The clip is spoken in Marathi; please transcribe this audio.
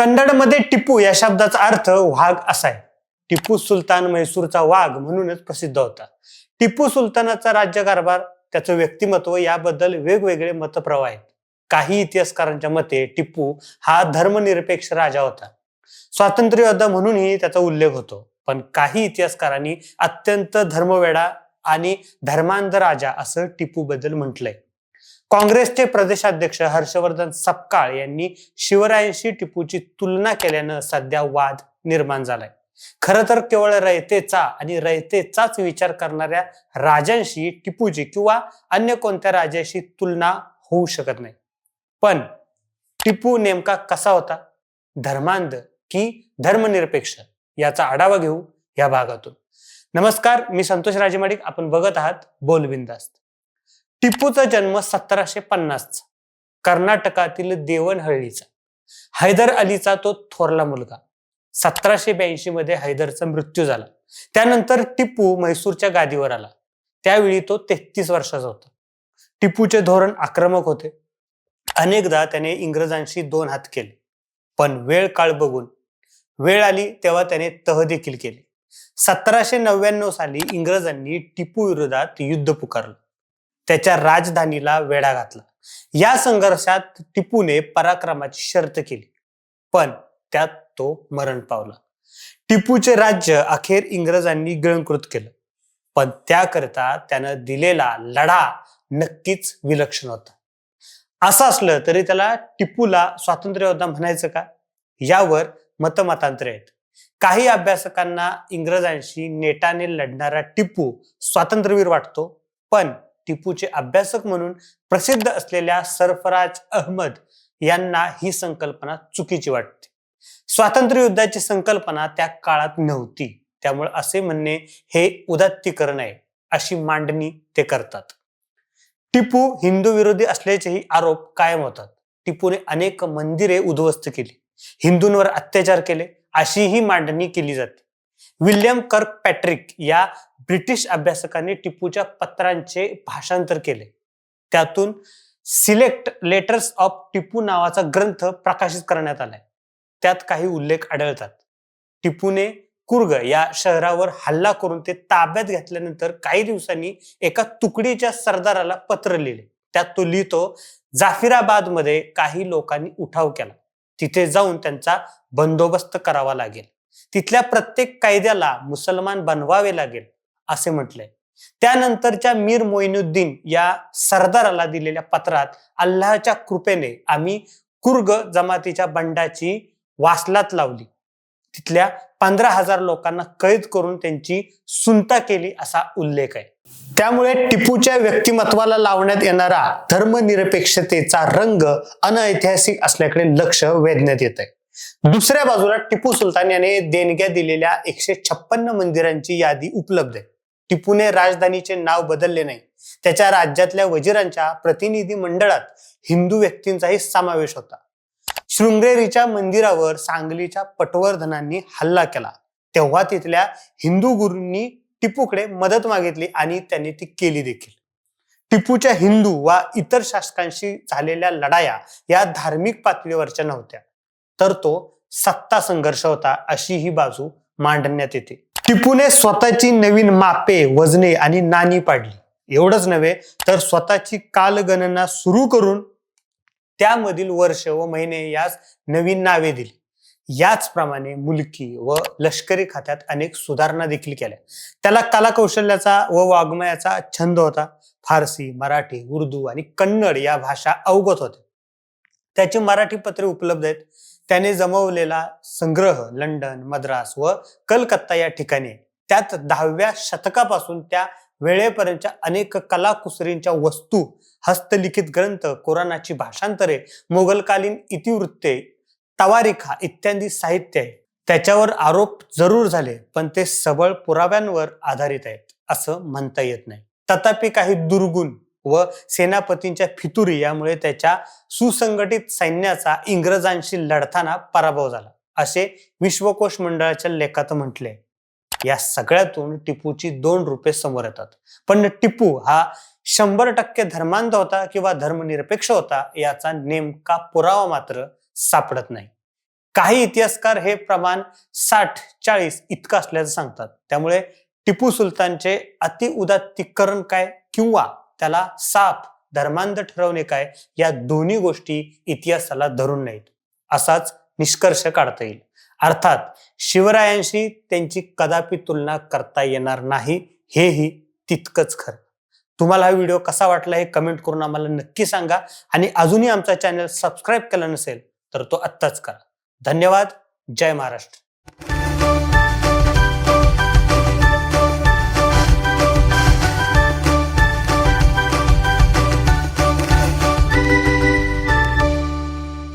कन्नडमध्ये टिपू या शब्दाचा अर्थ वाघ असा आहे. टिपू सुलतान म्हैसूरचा वाघ म्हणूनच प्रसिद्ध होता. टिपू सुलतानाचा राज्यकारभार, त्याचं व्यक्तिमत्व याबद्दल वेगवेगळे मतप्रवाह आहेत. काही इतिहासकारांच्या मते टिपू हा धर्मनिरपेक्ष राजा होता. स्वातंत्र्य योद्धा म्हणूनही त्याचा उल्लेख होतो. पण काही इतिहासकारांनी अत्यंत धर्मवेडा आणि धर्मांध राजा असं टिपू बद्दल म्हटलंय. काँग्रेसचे प्रदेशाध्यक्ष हर्षवर्धन सपकाळ यांनी शिवरायांशी टिपूची तुलना केल्यानं सध्या वाद निर्माण झालाय. खरं तर केवळ रयतेचा आणि रयतेचाच विचार करणाऱ्या राजांशी टिपूची किंवा अन्य कोणत्या राजाशी तुलना होऊ शकत नाही. पण टिपू नेमका कसा होता, धर्मांध की धर्मनिरपेक्ष, याचा आढावा घेऊ या भागातून. नमस्कार, मी संतोष राजेमाडिक. आपण बघत आहात बोल बिनधास्त. टिपूचा जन्म 1750 कर्नाटकातील देवनहळ्ळीचा. हैदर अलीचा तो थोरला मुलगा. 1782 मध्ये हैदरचा मृत्यू झाला. त्यानंतर टिपू म्हैसूरच्या गादीवर आला. त्यावेळी तो 33 वर्षाचा होता. टिपूचे धोरण आक्रमक होते. अनेकदा त्याने इंग्रजांशी दोन हात केले. पण वेळ काळ बघून वेळ आली तेव्हा त्याने तह देखील केले. 1799 साली इंग्रजांनी टिपू विरोधात युद्ध पुकारलं. त्याच्या राजधानीला वेढा घातला. या संघर्षात टिपूने पराक्रमाची शर्त केली, पण त्यात तो मरण पावला. टिपूचे राज्य अखेर इंग्रजांनी गिळंकृत केलं. पण त्याकरता त्यानं दिलेला लढा नक्कीच विलक्षण होता. असं असलं तरी त्याला टिपूला स्वातंत्र्य योद्धा म्हणायचं का, यावर मतमतांतरे आहेत. काही अभ्यासकांना इंग्रजांशी नेटाने लढणारा टिपू स्वातंत्र्यवीर वाटतो. पण टिपूचे अभ्यासक म्हणून प्रसिद्ध असलेल्या सरफराज अहमद यांना ही संकल्पना चुकीची वाटते. स्वातंत्र्य युद्धाची संकल्पना त्या काळात नव्हती. त्यामुळे असे म्हणणे हे उदात्तीकरण आहे, अशी मांडणी ते करतात. टिपू हिंदू विरोधी असल्याचेही आरोप कायम होतात. टिपूने अनेक मंदिरे उद्ध्वस्त केली, हिंदूंवर अत्याचार केले, अशी ही मांडणी केली जाते. विल्यम कर्कपॅट्रिक या ब्रिटिश अभ्यासकांनी टिपूच्या पत्रांचे भाषांतर केले. त्यातून सिलेक्ट लेटर्स ऑफ टिपू नावाचा ग्रंथ प्रकाशित करण्यात आलाय. त्यात काही उल्लेख आढळतात. टिपूने कुर्ग या शहरावर हल्ला करून ते ताब्यात घेतल्यानंतर काही दिवसांनी एका तुकडीच्या सरदाराला पत्र लिहिले. त्यात तो लिहितो, जाफिराबाद मध्ये काही लोकांनी उठाव केला. तिथे जाऊन त्यांचा बंदोबस्त करावा लागेल. तिथल्या प्रत्येक कायद्याला मुसलमान बनवावे लागेल, असे म्हटलंय. त्यानंतरच्या मीर मोइनुद्दीन या सरदाराला दिलेल्या पत्रात अल्लाहच्या कृपेने आम्ही कुर्ग जमातीच्या बंडाची वासलात लावली. तिथल्या 15,000 लोकांना कैद करून त्यांची सुनता केली, असा उल्लेख आहे. त्यामुळे टिपूच्या व्यक्तिमत्वाला लावण्यात येणारा धर्मनिरपेक्षतेचा रंग अनैतिहासिक असल्याकडे लक्ष वेधण्यात येत आहे. दुसऱ्या बाजूला टिपू सुलतान याने देणग्या दिलेल्या 156 मंदिरांची यादी उपलब्ध आहे. टिपूने राजधानीचे नाव बदलले नाही. त्याच्या राज्यातल्या वजिरांच्या प्रतिनिधी मंडळात हिंदू व्यक्तींचाही समावेश होता. शृंगेरीच्या मंदिरावर सांगलीच्या पटवर्धनांनी हल्ला केला तेव्हा तिथल्या हिंदू गुरूंनी टिपूकडे मदत मागितली आणि त्यांनी ती केली देखील. टिपूच्या हिंदू वा इतर शासकांशी झालेल्या लढाया या धार्मिक पातळीवरच्या नव्हत्या, तर तो सत्ता संघर्ष होता, अशी ही बाजू मांडण्यात येते. टिपूने स्वतःची नवीन मापे, वजने आणि नाणी पाडली. एवढंच नव्हे तर स्वतःची कालगणना सुरू करून त्यामधील वर्ष व महिने यास नवीन नावे दिली. याचप्रमाणे मुलकी व लष्करी खात्यात अनेक सुधारणा देखील केल्या. त्याला कलाकौशल्याचा व वाङ्मयाचा छंद होता. फारसी, मराठी, उर्दू आणि कन्नड या भाषा अवगत होत्या. त्याची मराठी पत्रे उपलब्ध आहेत. त्याने जमवलेला संग्रह लंडन, मद्रास व कलकत्ता या ठिकाणी. त्यात 10व्या शतकापासून त्या वेळेपर्यंतच्या अनेक कलाकुसरींच्या वस्तू, हस्तलिखित ग्रंथ, कुराणाची भाषांतरे, मोगलकालीन इतिवृत्ते, तवारिखा इत्यादी साहित्य आहे. त्याच्यावर आरोप जरूर झाले, पण ते सबळ पुराव्यांवर आधारित आहेत असं म्हणता येत नाही. तथापि काही दुर्गुण व सेनापतींच्या फितुरी यामुळे त्याच्या सुसंघटित सैन्याचा इंग्रजांशी लढताना पराभव झाला, असे विश्वकोश मंडळाच्या लेखात म्हटले. या सगळ्यातून टिपूची 2 रूपे समोर येतात. पण टिपू हा 100% धर्मांध होता किंवा धर्मनिरपेक्ष होता, याचा नेमका पुरावा मात्र सापडत नाही. काही इतिहासकार हे प्रमाण 60-40 इतकं असल्याचं सांगतात. त्यामुळे टिपू सुलतानचे अतिउदात्तीकरण काय किंवा त्याला साफ धर्मांध ठरवणे काय, या दोन्ही गोष्टी इतिहासाला धरून नाहीत असाच निष्कर्ष काढता येईल. अर्थात शिवरायांशी त्यांची कदापि तुलना करता येणार नाही, हेही तितकंच खरं. तुम्हाला हा व्हिडिओ कसा वाटला हे कमेंट करून आम्हाला नक्की सांगा आणि अजूनही आमचा चॅनल सबस्क्राईब केला नसेल तर तो आत्ताच करा. धन्यवाद. जय महाराष्ट्र.